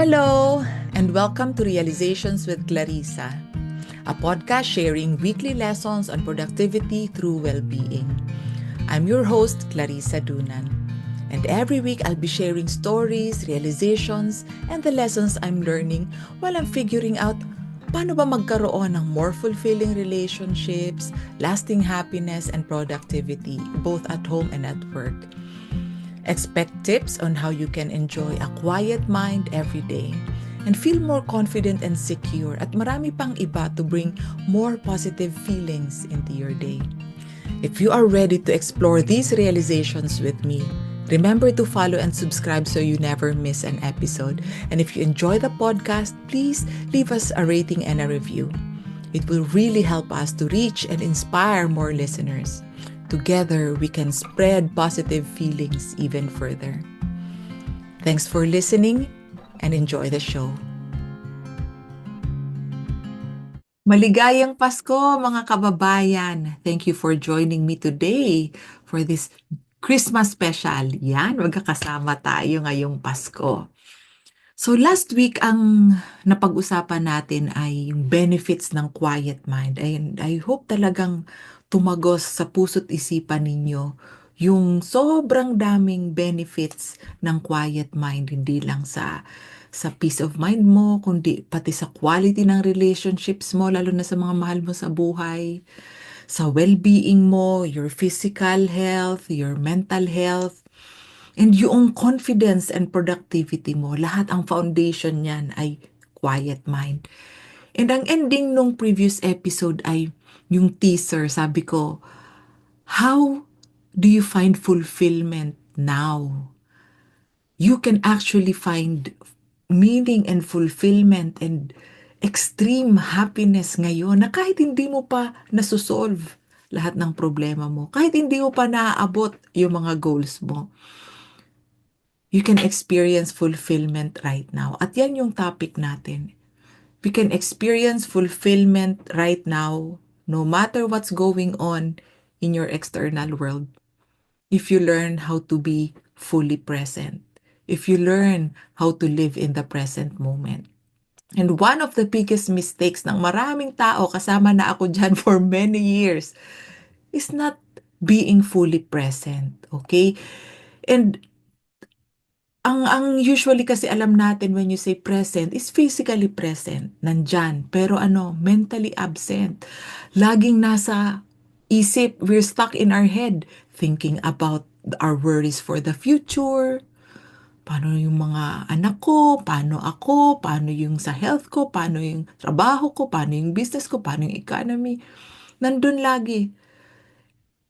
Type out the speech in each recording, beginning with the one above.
Hello, and welcome to Realizations with Clarissa, a podcast sharing weekly lessons on productivity through well being. I'm your host, Clarissa Dunan, and every week I'll be sharing stories, realizations, and the lessons I'm learning while I'm figuring out paano ba magkaroon ng more fulfilling relationships, lasting happiness, and productivity, both at home and at work. Expect tips on how you can enjoy a quiet mind every day and feel more confident and secure at marami pang iba to bring more positive feelings into your day. If you are ready to explore these realizations with me, remember to follow and subscribe so you never miss an episode. And if you enjoy the podcast, please leave us a rating and a review. It will really help us to reach and inspire more listeners. Together, we can spread positive feelings even further. Thanks for listening and enjoy the show. Maligayang Pasko, mga kababayan! Thank you for joining me today for this Christmas special. Yan, magkakasama tayo ngayong Pasko. So last week, ang napag-usapan natin ay yung benefits ng quiet mind. And I hope talagang tumagos sa puso't isipan ninyo yung sobrang daming benefits ng quiet mind. Hindi lang sa peace of mind mo, kundi pati sa quality ng relationships mo, lalo na sa mga mahal mo sa buhay, sa well-being mo, your physical health, your mental health, and yung confidence and productivity mo, lahat ang foundation niyan ay quiet mind. And ang ending nung previous episode ay yung teaser, sabi ko, how do you find fulfillment now? You can actually find meaning and fulfillment and extreme happiness ngayon na kahit hindi mo pa nasusolve lahat ng problema mo, kahit hindi mo pa naaabot yung mga goals mo, you can experience fulfillment right now. At yan yung topic natin. We can experience fulfillment right now, no matter what's going on in your external world, if you learn how to be fully present, if you learn how to live in the present moment. And one of the biggest mistakes ng maraming tao, kasama na ako dyan for many years, is not being fully present, okay? And ang usually kasi alam natin when you say present is physically present, nandyan. Pero mentally absent. Laging nasa isip, we're stuck in our head, thinking about our worries for the future. Paano yung mga anak ko? Paano ako? Paano yung sa health ko? Paano yung trabaho ko? Paano yung business ko? Paano yung economy? Nandun lagi.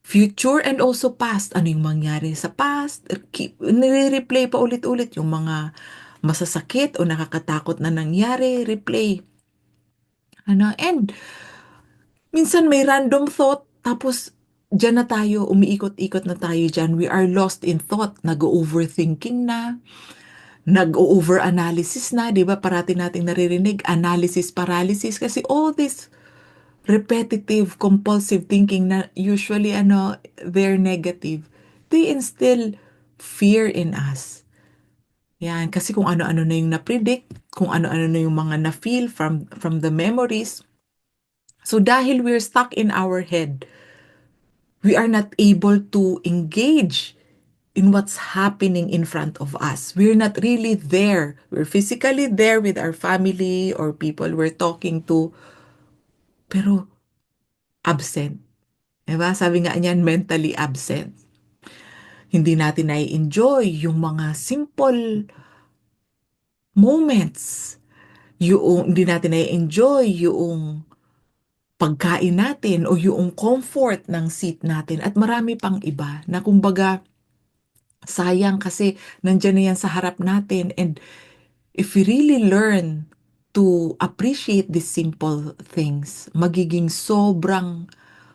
Future and also past. Ano yung mangyari sa past? Nire-replay pa ulit-ulit yung mga masasakit o nakakatakot na nangyari, replay. And minsan may random thought, tapos dyan na tayo, umiikot-ikot na tayo dyan. We are lost in thought, nag-overthinking na, nag-over-analysis na, di ba? Parati nating naririnig, analysis paralysis, kasi all this repetitive, compulsive thinking na usually they're negative, they instill fear in us. Yan, kasi kung ano-ano na yung na-predict, kung ano-ano na yung mga na-feel from the memories. So dahil we're stuck in our head, we are not able to engage in what's happening in front of us. We're not really there. We're physically there with our family or people we're talking to, pero absent. Diba? Sabi nga niyan, mentally absent. Hindi natin nai-enjoy yung mga simple moments. Hindi natin nai-enjoy yung pagkain natin o yung comfort ng seat natin at marami pang iba na kumbaga sayang kasi nandyan na yan sa harap natin. And if we really learn to appreciate these simple things, magiging sobrang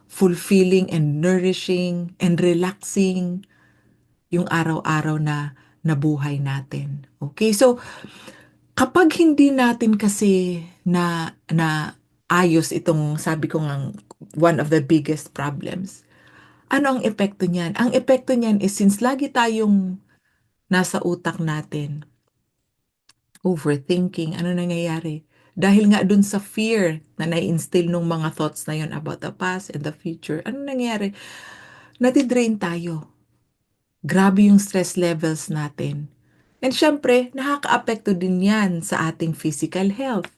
fulfilling and nourishing and relaxing yung araw-araw na nabuhay natin. Okay? So, kapag hindi natin kasi na ayos itong sabi ko nga one of the biggest problems, ano ang epekto niyan? Ang epekto niyan is since lagi tayong nasa utak natin, overthinking, ano nangyayari? Dahil nga dun sa fear na nai-instill nung mga thoughts na yon about the past and the future, ano nangyayari? Natidrain tayo. Grabe yung stress levels natin. And syempre, nakaka-apekto din yan sa ating physical health,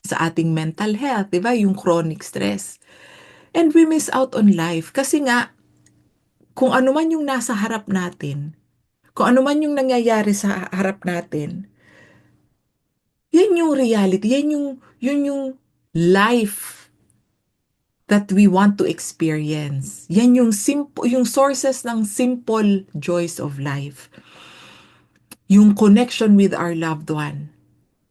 sa ating mental health, di ba? Yung chronic stress. And we miss out on life kasi nga, kung ano man yung nasa harap natin, kung ano man yung nangyayari sa harap natin, yan yung reality, yun yung life that we want to experience. Yan yung simple, yung sources ng simple joys of life. Yung connection with our loved one.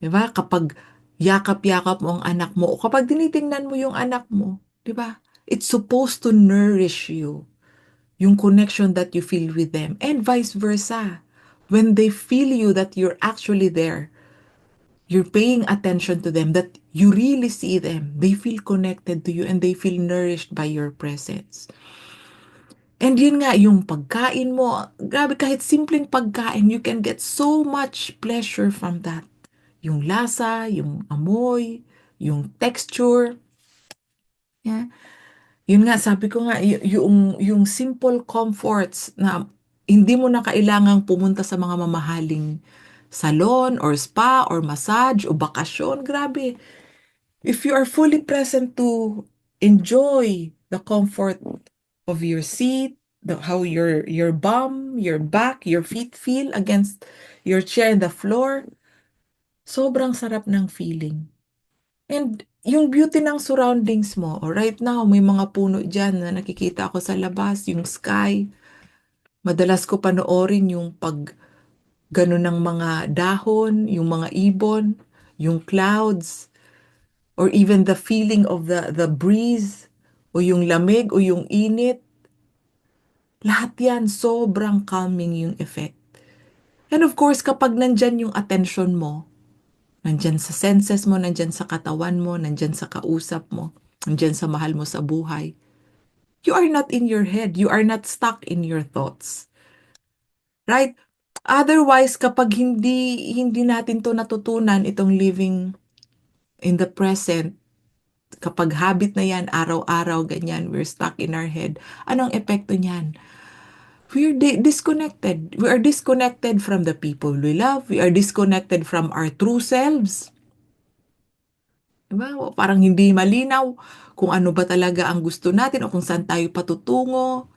'Di ba? Kapag yakap-yakap mo ang anak mo o kapag tinitingnan mo yung anak mo, 'di ba? It's supposed to nourish you. Yung connection that you feel with them and vice versa. When they feel you that you're actually there, you're paying attention to them, that you really see them, they feel connected to you and they feel nourished by your presence. And yun nga, yung pagkain mo, grabe, kahit simpleng pagkain, you can get so much pleasure from that. Yung lasa, yung amoy, yung texture. Yeah. Yun nga, sabi ko nga, yung simple comforts na hindi mo na kailangang pumunta sa mga mamahaling salon or spa or massage o bakasyon. Grabe. If you are fully present to enjoy the comfort of your seat, how your bum, your back, your feet feel against your chair and the floor, sobrang sarap ng feeling. And yung beauty ng surroundings mo, right now, may mga puno dyan na nakikita ako sa labas, yung sky. Madalas ko panoorin yung pag ganun ng mga dahon, yung mga ibon, yung clouds, or even the feeling of the breeze, o yung lamig, o yung init. Lahat yan, sobrang calming yung effect. And of course, kapag nandyan yung attention mo, nandyan sa senses mo, nandyan sa katawan mo, nandyan sa kausap mo, nandyan sa mahal mo sa buhay, you are not in your head. You are not stuck in your thoughts. Right? Otherwise, kapag hindi natin to natutunan, itong living in the present, kapag habit na yan, araw-araw, ganyan, we're stuck in our head, anong epekto niyan? We're disconnected. We are disconnected from the people we love. We are disconnected from our true selves. Diba? O parang hindi malinaw kung ano ba talaga ang gusto natin o kung saan tayo patutungo.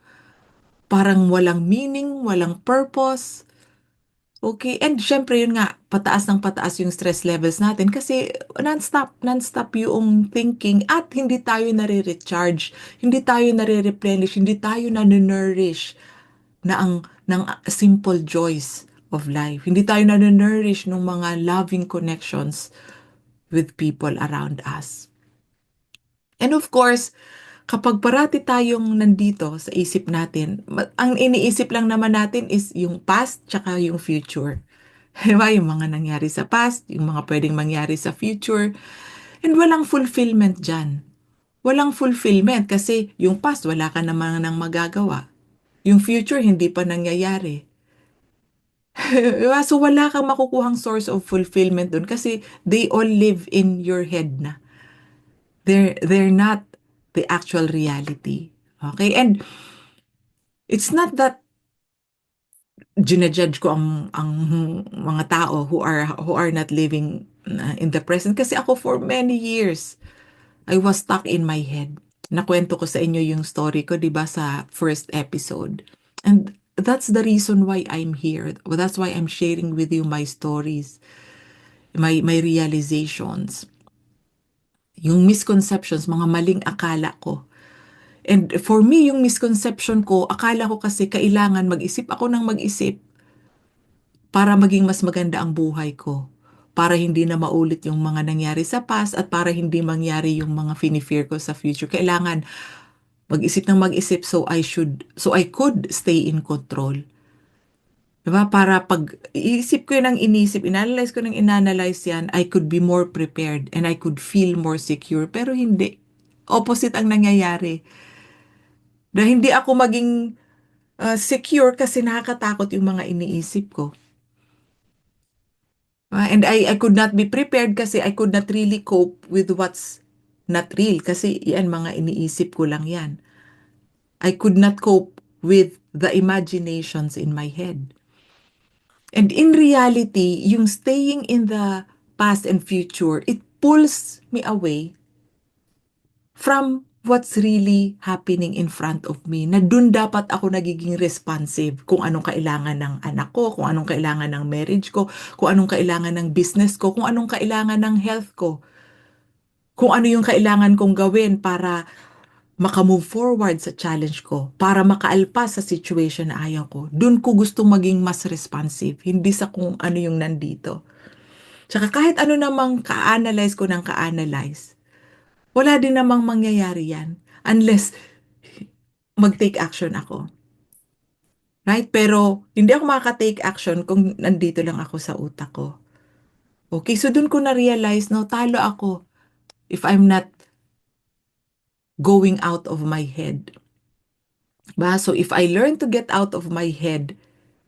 Parang walang meaning, walang purpose. Okay, and syempre yun nga, pataas ng pataas yung stress levels natin kasi non-stop yung thinking at hindi tayo nare-recharge, hindi tayo nare-replenish, hindi tayo nanonourish na ng simple joys of life. Hindi tayo nanonourish ng mga loving connections with people around us. And of course, kapag parati tayong nandito sa isip natin, ang iniisip lang naman natin is yung past tsaka yung future. Diba? Yung mga nangyari sa past, yung mga pwedeng mangyari sa future. And walang fulfillment dyan. Walang fulfillment kasi yung past, wala ka naman nang magagawa. Yung future, hindi pa nangyayari. Diba? So wala kang makukuhang source of fulfillment dun kasi they all live in your head na. They're not the actual reality. Okay? And it's not that ginajudge ko ang mga tao who are not living in the present kasi ako for many years I was stuck in my head. Nakwento ko sa inyo yung story ko, 'di ba, sa first episode. And that's the reason why I'm here. That's why I'm sharing with you my stories, my realizations. Yung misconceptions, mga maling akala ko. And for me, yung misconception ko, akala ko kasi kailangan mag-isip ako ng mag-isip para maging mas maganda ang buhay ko. Para hindi na maulit yung mga nangyari sa past at para hindi mangyari yung mga fini-fear ko sa future. Kailangan mag-isip ng mag-isip so I could stay in control. Diba? Para pag iisip ko yun ang inisip, inanalyze ko ng inanalyze yan, I could be more prepared and I could feel more secure. Pero hindi. Opposite ang nangyayari. Dahil hindi ako maging secure kasi nakakatakot yung mga iniisip ko. And I could not be prepared kasi I could not really cope with what's not real. Kasi yan, mga iniisip ko lang yan. I could not cope with the imaginations in my head. And in reality, yung staying in the past and future, it pulls me away from what's really happening in front of me, na dun dapat ako nagiging responsive kung anong kailangan ng anak ko, kung anong kailangan ng marriage ko, kung anong kailangan ng business ko, kung anong kailangan ng health ko, kung ano yung kailangan kong gawin para makamove forward sa challenge ko, para makaalpas sa situation na ayaw ko. Dun ko gusto maging mas responsive, hindi sa kung ano yung nandito. Tsaka kahit ano namang ka-analyze ko ng ka-analyze, wala din namang mangyayari yan unless mag-take action ako. Right? Pero hindi ako makaka-take action kung nandito lang ako sa utak ko. Okay, so dun ko na-realize, no, talo ako if I'm not going out of my head. Ba? So if I learn to get out of my head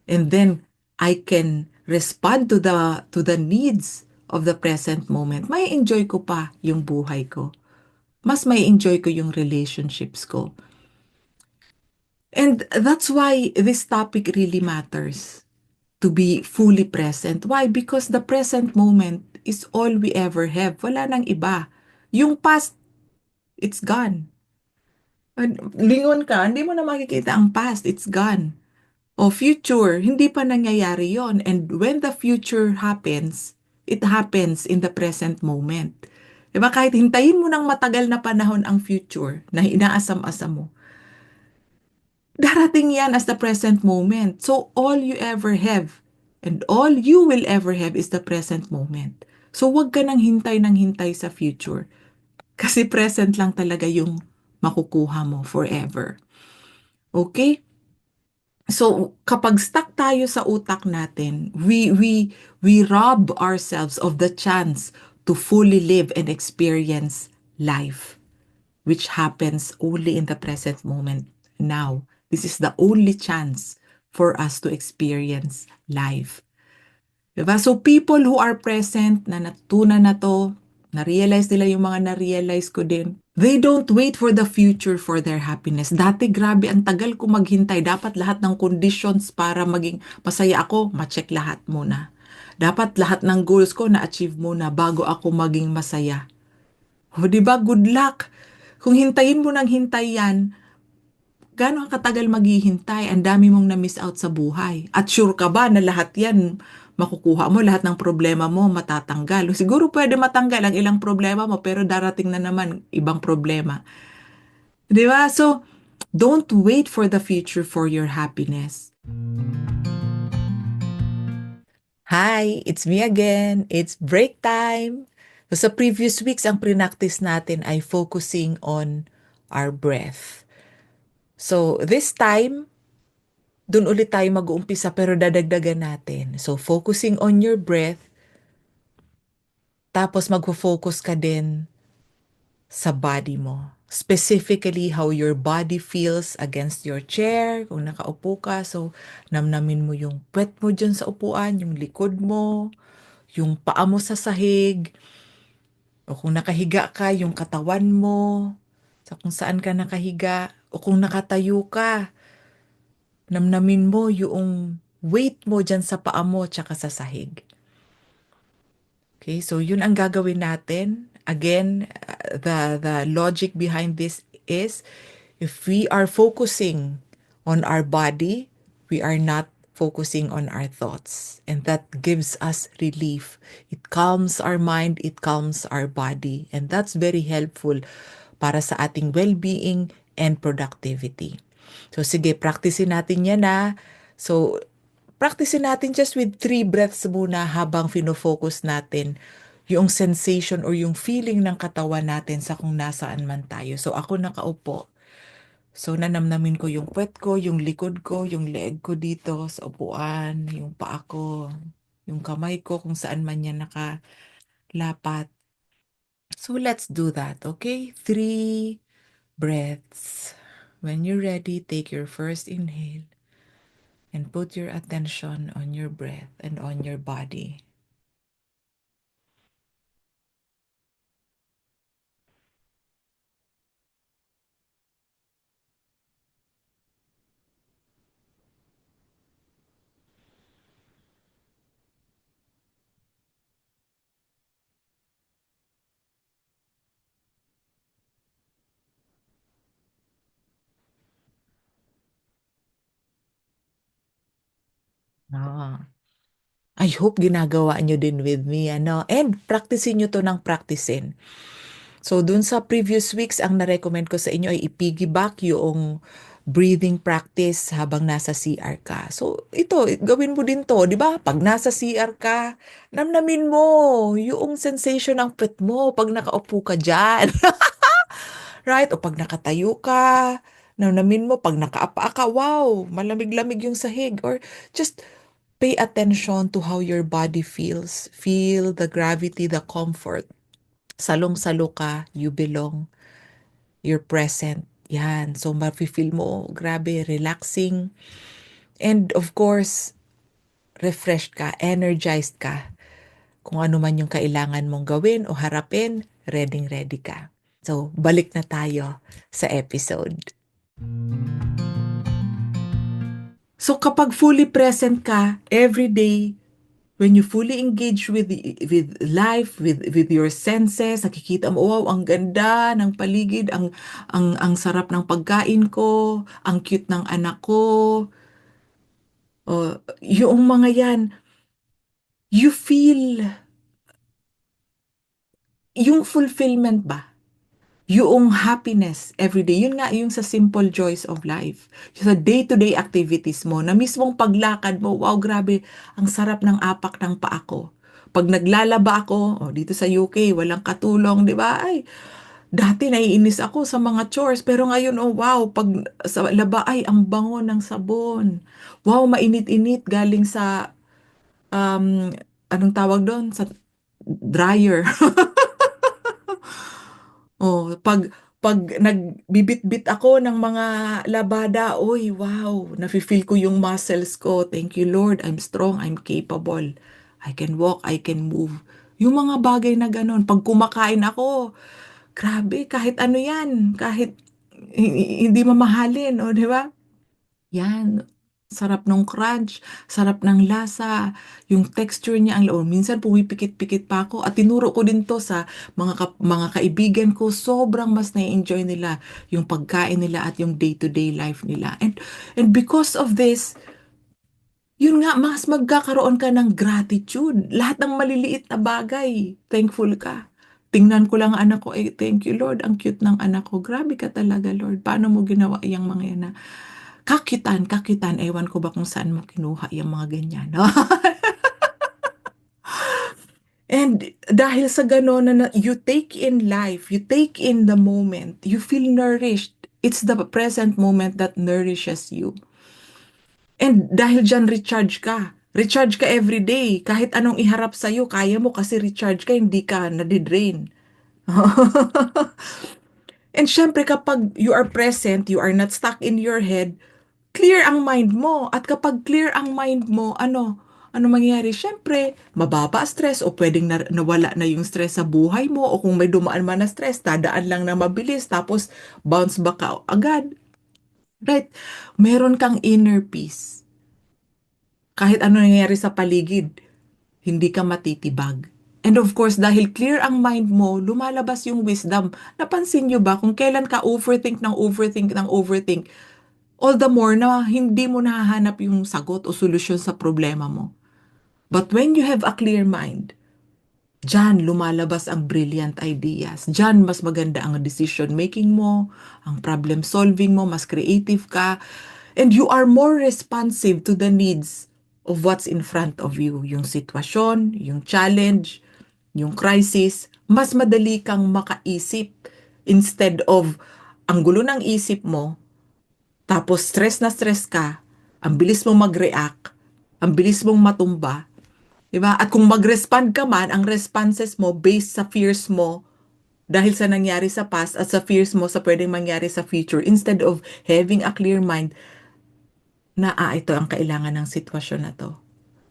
and then I can respond to the needs of the present moment, may enjoy ko pa yung buhay ko. Mas may enjoy ko yung relationships ko. And that's why this topic really matters, to be fully present. Why? Because the present moment is all we ever have. Wala nang iba. Yung past, it's gone. Lingon ka, hindi mo na makikita ang past, it's gone. O future, hindi pa nangyayari yon. And when the future happens, it happens in the present moment. Diba? Kahit hintayin mo ng matagal na panahon ang future na inaasam-asam mo, darating yan as the present moment. So all you ever have and all you will ever have is the present moment. So wag ka nang hintay ng hintay sa future. Kasi present lang talaga yung makukuha mo forever. Okay? So kapag stuck tayo sa utak natin, we rob ourselves of the chance to fully live and experience life, which happens only in the present moment now. This is the only chance for us to experience life. Diba? So people who are present, na natutunan na to, na-realize nila yung mga na-realize ko din, they don't wait for the future for their happiness. Dati grabe, ang tagal ko maghintay. Dapat lahat ng conditions para maging masaya ako, ma-check lahat muna. Dapat lahat ng goals ko na-achieve muna bago ako maging masaya. O, di ba? Good luck. Kung hintayin mo ng hintay yan, gaano katagal maghihintay? Ang dami mong na-miss out sa buhay. At sure ka ba na lahat yan makukuha mo, lahat ng problema mo matatanggal? Siguro pwede matanggal ang ilang problema mo, pero darating na naman ibang problema. Di ba? So, don't wait for the future for your happiness. Hi, it's me again. It's break time. So, sa previous weeks, ang prinactice natin ay focusing on our breath. So, this time, dun ulit tayo mag-uumpisa pero dadagdagan natin. So, focusing on your breath, tapos magfo-focus ka din sa body mo. Specifically, how your body feels against your chair. Kung nakaupo ka, so namnamin mo yung puwet mo dyan sa upuan, yung likod mo, yung paa mo sa sahig. O kung nakahiga ka, yung katawan mo, sa kung saan ka nakahiga. O kung nakatayo ka, namnamin mo yung weight mo dyan sa paa mo tsaka sa sahig. Okay, so yun ang gagawin natin. Again, the logic behind this is if we are focusing on our body, we are not focusing on our thoughts. And that gives us relief. It calms our mind, it calms our body. And that's very helpful para sa ating well-being and productivity. So sige, practicein natin yan na. So practicein natin just with 3 breaths muna habang fino-focus natin yung sensation or yung feeling ng katawan natin sa kung nasaan man tayo. So ako nakaupo. So nanamnamin ko yung puwet ko, yung likod ko, yung leeg ko dito sa upuan, yung paa ko, yung kamay ko kung saan man yan nakalapat. So let's do that, okay? 3 breaths. When you're ready, take your first inhale and put your attention on your breath and on your body. Ah. I hope ginagawa nyo din with me, ano? And practicein nyo to ng practicein. So, dun sa previous weeks, ang na-recommend ko sa inyo ay i-piggyback yung breathing practice habang nasa CR ka. So, ito, gawin mo din to, di ba? Pag nasa CR ka, namnamin mo yung sensation ng pet mo pag nakaupo ka dyan. Right? O pag nakatayo ka, namnamin mo, pag nakaapa ka, wow, malamig-lamig yung sahig. Or just pay attention to how your body feels. Feel the gravity, the comfort. Salong-salo ka, you belong, you're present. Yan. So, mafe-feel mo, grabe, relaxing. And of course, refreshed ka, energized ka. Kung ano man yung kailangan mong gawin o harapin, ready-ready ka. So, balik na tayo sa episode. So, kapag fully present ka, every day, when you fully engage with life, with your senses, nakikita mo, wow, ang ganda ng paligid, ang sarap ng pagkain ko, ang cute ng anak ko, yung mga yan, you feel yung fulfillment ba? Yung happiness every day, yun nga yung sa simple joys of life. Yung sa day-to-day activities mo, na mismong paglakad mo, wow, grabe, ang sarap ng apak ng paa ko. Pag naglalaba ako, dito sa UK, walang katulong, di ba? Ay, dati naiinis ako sa mga chores, pero ngayon, oh wow, pag sa laba, ay, ang bango ng sabon. Wow, mainit-init galing sa, um, anong tawag doon? Sa dryer. Oh, pag nagbibit-bit ako ng mga labada, oy, wow, nafe-feel ko yung muscles ko. Thank you, Lord. I'm strong, I'm capable. I can walk, I can move. Yung mga bagay na ganun. Pag kumakain ako, grabe, kahit ano yan, kahit hindi mamahalin, o, di ba? Yan. Sarap nung crunch, sarap ng lasa, yung texture niya, minsan pumipikit-pikit pa ako. At tinuro ko din to sa mga kaibigan ko, sobrang mas na-enjoy nila yung pagkain nila at yung day-to-day life nila. And because of this, yun nga, mas magkakaroon ka ng gratitude. Lahat ng maliliit na bagay, thankful ka. Tingnan ko lang ang anak ko, thank you Lord, ang cute ng anak ko. Grabe ka talaga Lord, paano mo ginawa yung mga yan na kakitan, kakitan, ewan ko ba kung saan mo kinuha yung mga ganyan. No? And dahil sa gano'n na you take in life, you take in the moment, you feel nourished. It's the present moment that nourishes you. And dahil dyan, recharge ka. Recharge ka every day. Kahit anong iharap sa'yo, kaya mo kasi recharge ka, hindi ka nadidrain. And syempre, kapag you are present, you are not stuck in your head, clear ang mind mo. At kapag clear ang mind mo, ano mangyayari? Syempre, mababa stress o pwedeng nawala na yung stress sa buhay mo o kung may dumaan man na stress, dadaan lang na mabilis tapos bounce back ka agad. Right? Meron kang inner peace. Kahit ano nangyayari sa paligid, hindi ka matitibag. And of course, dahil clear ang mind mo, lumalabas yung wisdom. Napansin nyo ba kung kailan ka overthink ng overthink ng overthink, all the more na hindi mo nahahanap yung sagot o solusyon sa problema mo. But when you have a clear mind, diyan lumalabas ang brilliant ideas. Diyan mas maganda ang decision making mo, ang problem solving mo, mas creative ka, and you are more responsive to the needs of what's in front of you. Yung sitwasyon, yung challenge, yung crisis, mas madali kang makaisip instead of ang gulo ng isip mo, tapos stress na stress ka, ang bilis mong mag-react, ang bilis mong matumba, 'di ba? At kung mag-respond ka man, ang responses mo based sa fears mo dahil sa nangyari sa past at sa fears mo sa pwedeng mangyari sa future instead of having a clear mind na ito ang kailangan ng sitwasyon na to.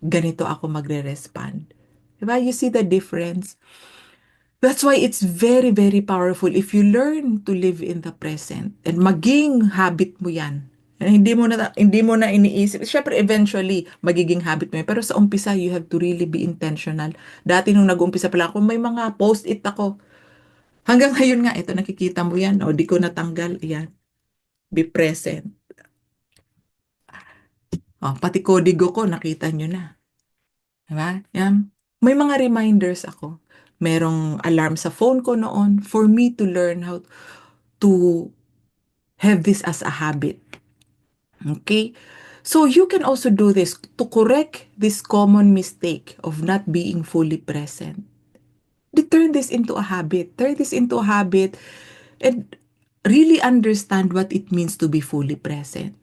Ganito ako magre-respond. 'Di ba? You see the difference? That's why it's very, very powerful if you learn to live in the present and maging habit mo yan. Hindi mo na iniisip. Syempre, eventually, magiging habit mo yan. Pero sa umpisa, you have to really be intentional. Dati nung nag-umpisa pala ako, may mga post-it ako. Hanggang ngayon nga, ito nakikita mo yan. Di ko natanggal. Ayan. Be present. Oh, pati kodigo ko, nakita nyo na. Diba? Yan. May mga reminders ako. Merong alarm sa phone ko noon for me to learn how to have this as a habit. Okay? So you can also do this to correct this common mistake of not being fully present. Turn this into a habit. Turn this into a habit and really understand what it means to be fully present.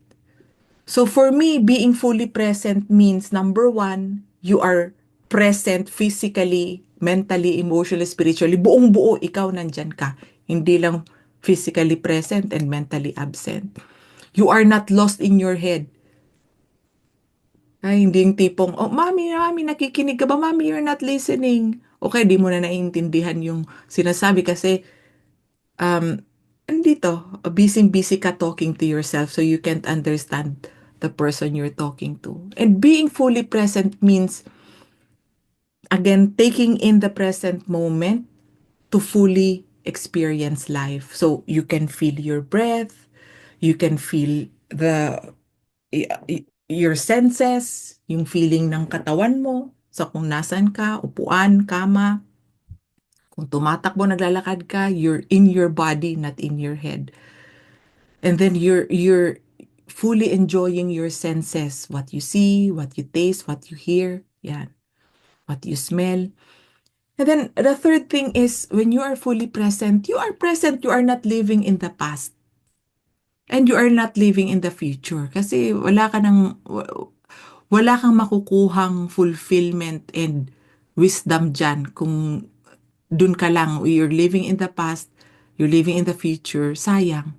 So for me, being fully present means number one, you are present physically, mentally, emotionally, spiritually. Buong buo, ikaw nandyan ka. Hindi lang physically present and mentally absent. You are not lost in your head. Ay, hindi yung tipong, oh, mami, nakikinig ka ba? Mami, you're not listening. Okay, di mo na naiintindihan yung sinasabi kasi, um, andito, busy-busy ka talking to yourself so you can't understand the person you're talking to. And being fully present means, again, taking in the present moment to fully experience life. So you can feel your breath, you can feel your senses, yung feeling ng katawan mo, sa kung nasan ka, upuan, kama, kung tumatakbo, naglalakad ka, you're in your body, not in your head. And then you're fully enjoying your senses, what you see, what you taste, what you hear, yan, what you smell. And then the third thing is when you are fully present, you are not living in the past. And you are not living in the future kasi wala kang makukuhang fulfillment and wisdom dyan kung dun ka lang, you're living in the past, you're living in the future, sayang.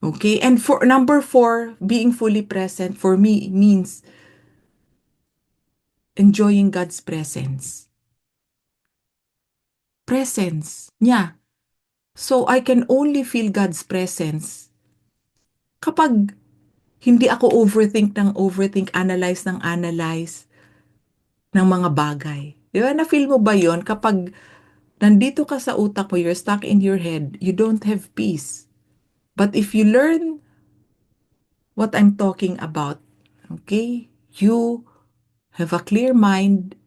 Okay? And for number four, being fully present for me means enjoying God's presence. Presence niya. So I can only feel God's presence kapag hindi ako overthink, analyze ng analyze ng mga bagay. Di ba? Na-feel mo ba yon kapag nandito ka sa utak mo, you're stuck in your head, you don't have peace. But if you learn what I'm talking about, okay, you have a clear mind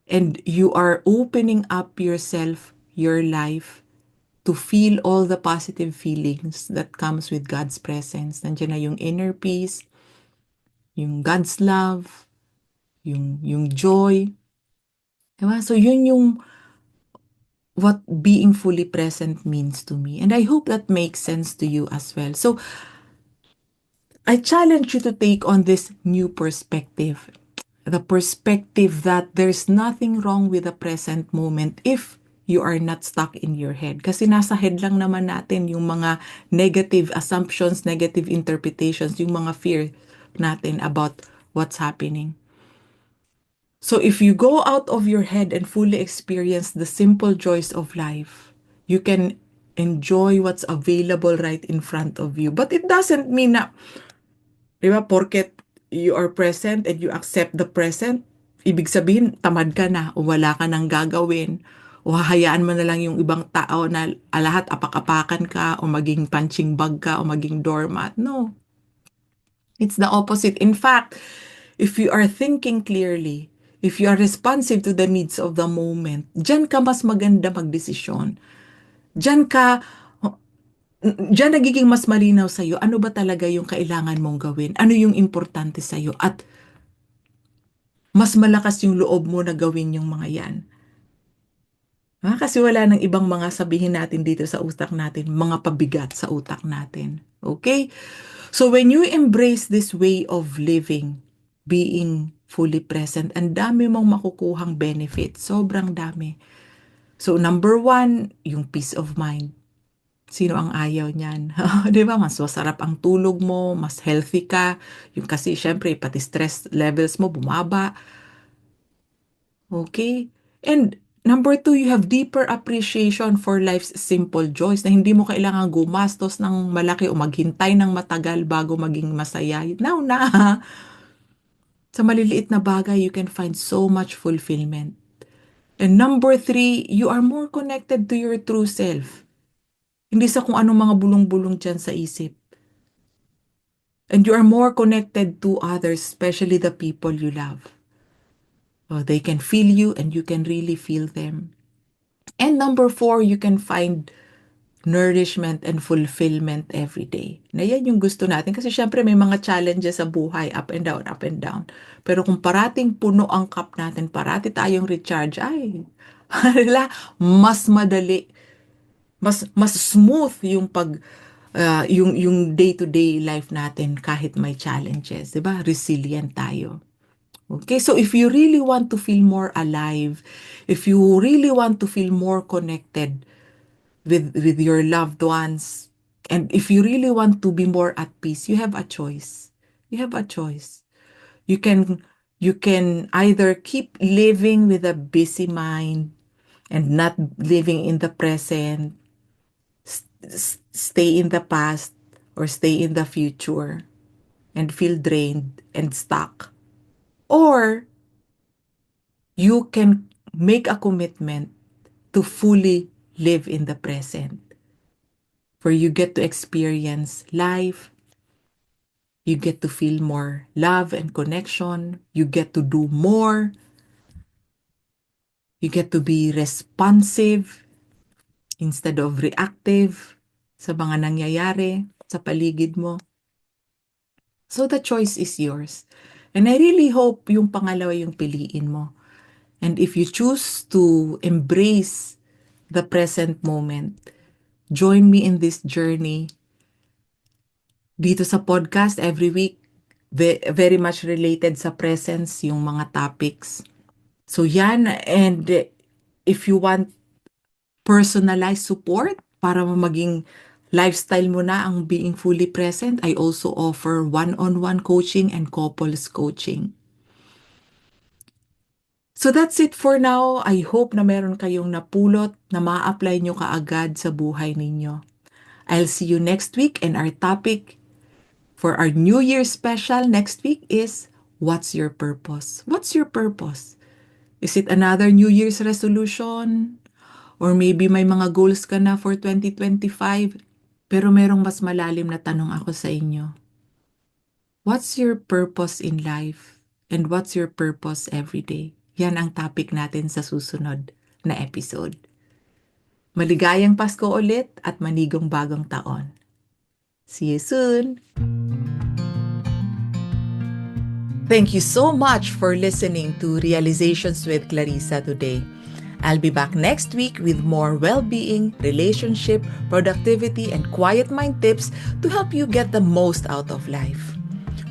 and you are opening up yourself, your life, to feel all the positive feelings that comes with God's presence. Nandiyan na yung inner peace, yung God's love, yung joy. Diba? So yun yung what being fully present means to me. And I hope that makes sense to you as well. So I challenge you to take on this new perspective. The perspective that there's nothing wrong with the present moment if you are not stuck in your head. Kasi nasa head lang naman natin yung mga negative assumptions, negative interpretations, yung mga fear natin about what's happening. So if you go out of your head and fully experience the simple joys of life, you can enjoy what's available right in front of you. But it doesn't mean na, di ba, porket you are present and you accept the present, ibig sabihin, tamad ka na o wala ka nang gagawin o hahayaan mo na lang yung ibang tao na lahat apak-apakan ka o maging punching bag ka o maging doormat. No. It's the opposite. In fact, if you are thinking clearly, if you are responsive to the needs of the moment, dyan ka mas maganda magdesisyon. Dyan ka, dyan nagiging mas malinaw sa'yo, ano ba talaga yung kailangan mong gawin? Ano yung importante sa'yo? At mas malakas yung loob mo na gawin yung mga yan. Kasi wala nang ibang mga sabihin natin dito sa utak natin, mga pabigat sa utak natin. Okay? So when you embrace this way of living, being fully present, ang dami mong makukuhang benefit. Sobrang dami. So number one, yung peace of mind. Sino ang ayaw niyan? Di ba? Mas masarap ang tulog mo, mas healthy ka. Yung kasi syempre, pati stress levels mo bumaba. Okay? And number two, you have deeper appreciation for life's simple joys na hindi mo kailangan gumastos ng malaki o maghintay ng matagal bago maging masaya. Now na, sa maliliit na bagay, you can find so much fulfillment. And number three, you are more connected to your true self. Hindi sa kung anong mga bulong-bulong dyan sa isip. And you are more connected to others, especially the people you love. So they can feel you and you can really feel them. And number 4, you can find nourishment and fulfillment every day. Na yan yung gusto natin. Kasi syempre may mga challenges sa buhay, up and down, up and down. Pero kung parating puno ang cup natin, parati tayong recharge, ay, mas madali, mas smooth yung yung day-to-day life natin kahit may challenges, 'di ba? Resilient tayo. Okay, so if you really want to feel more alive, if you really want to feel more connected with your loved ones, and if you really want to be more at peace, you have a choice. You have a choice. You can you can either keep living with a busy mind and not living in the present, stay in the past or stay in the future and feel drained and stuck. Or you can make a commitment to fully live in the present, where you get to experience life, you get to feel more love and connection, you get to do more, you get to be responsive instead of reactive sa mga nangyayari sa paligid mo. So the choice is yours. And I really hope yung pangalawa yung piliin mo. And if you choose to embrace the present moment, join me in this journey dito sa podcast every week. Very much related sa presence yung mga topics. So yan, and if you want personalized support para maging lifestyle mo na ang being fully present, I also offer one-on-one coaching and couples coaching. So that's it for now. I hope na meron kayong napulot na ma-apply nyo kaagad sa buhay ninyo. I'll see you next week, and our topic for our New Year special next week is, what's your purpose? What's your purpose? Is it another New Year's resolution? Or maybe may mga goals ka na for 2025? Pero merong mas malalim na tanong ako sa inyo. What's your purpose in life? And what's your purpose every day? Yan ang topic natin sa susunod na episode. Maligayang Pasko ulit at manigong bagong taon. See you soon! Thank you so much for listening to Realizations with Clarissa today. I'll be back next week with more well-being, relationship, productivity, and quiet mind tips to help you get the most out of life.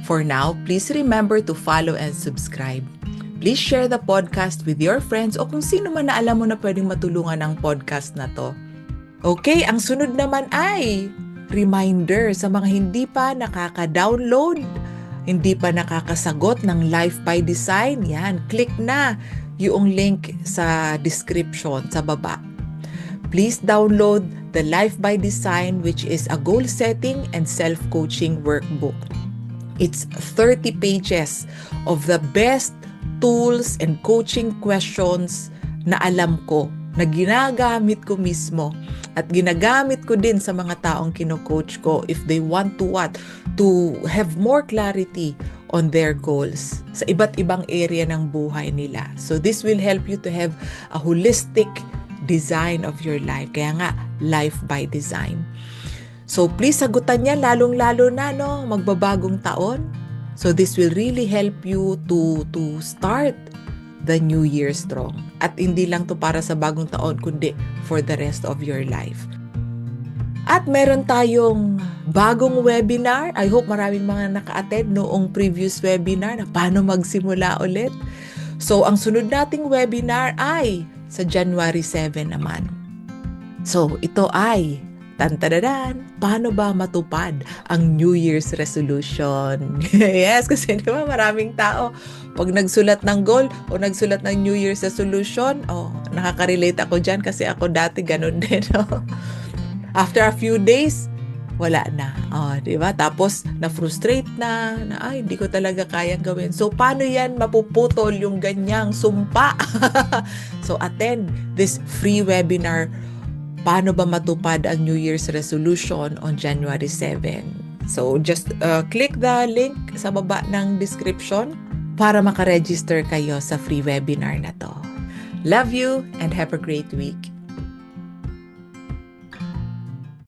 For now, please remember to follow and subscribe. Please share the podcast with your friends o kung sino man na alam mo na pwedeng matulungan ng podcast na to. Okay, ang sunod naman ay reminder sa mga hindi pa nakaka-download, hindi pa nakakasagot ng Life by Design. Yan, click na yung link sa description sa baba. Please download the Life by Design, which is a goal setting and self-coaching workbook. It's 30 pages of the best tools and coaching questions na alam ko, na ginagamit ko mismo at ginagamit ko din sa mga taong kino-coach ko if they want to have more clarity on their goals sa iba't ibang area ng buhay nila. So this will help you to have a holistic design of your life. Kaya nga, Life by Design. So please sagutan niya, lalong-lalo na magbabagong taon. So this will really help you to start the new year strong. At hindi lang to para sa bagong taon, kundi for the rest of your life. At meron tayong bagong webinar. I hope maraming mga naka-attend noong previous webinar na paano magsimula ulit. So ang sunod nating webinar ay sa January 7 naman. So ito ay paano ba matupad ang New Year's resolution? Yes, kasi di ba maraming tao, pag nagsulat ng goal o nagsulat ng New Year's resolution, nakaka-relate ako dyan kasi ako dati ganun din. After a few days, wala na. Di ba? Tapos, na-frustrate na, ay, hindi ko talaga kayang gawin. So, paano yan mapuputol yung ganyang sumpa? So, attend this free webinar, paano ba matupad ang New Year's resolution on January 7. So just click the link sa baba ng description para makaregister kayo sa free webinar na to. Love you and have a great week.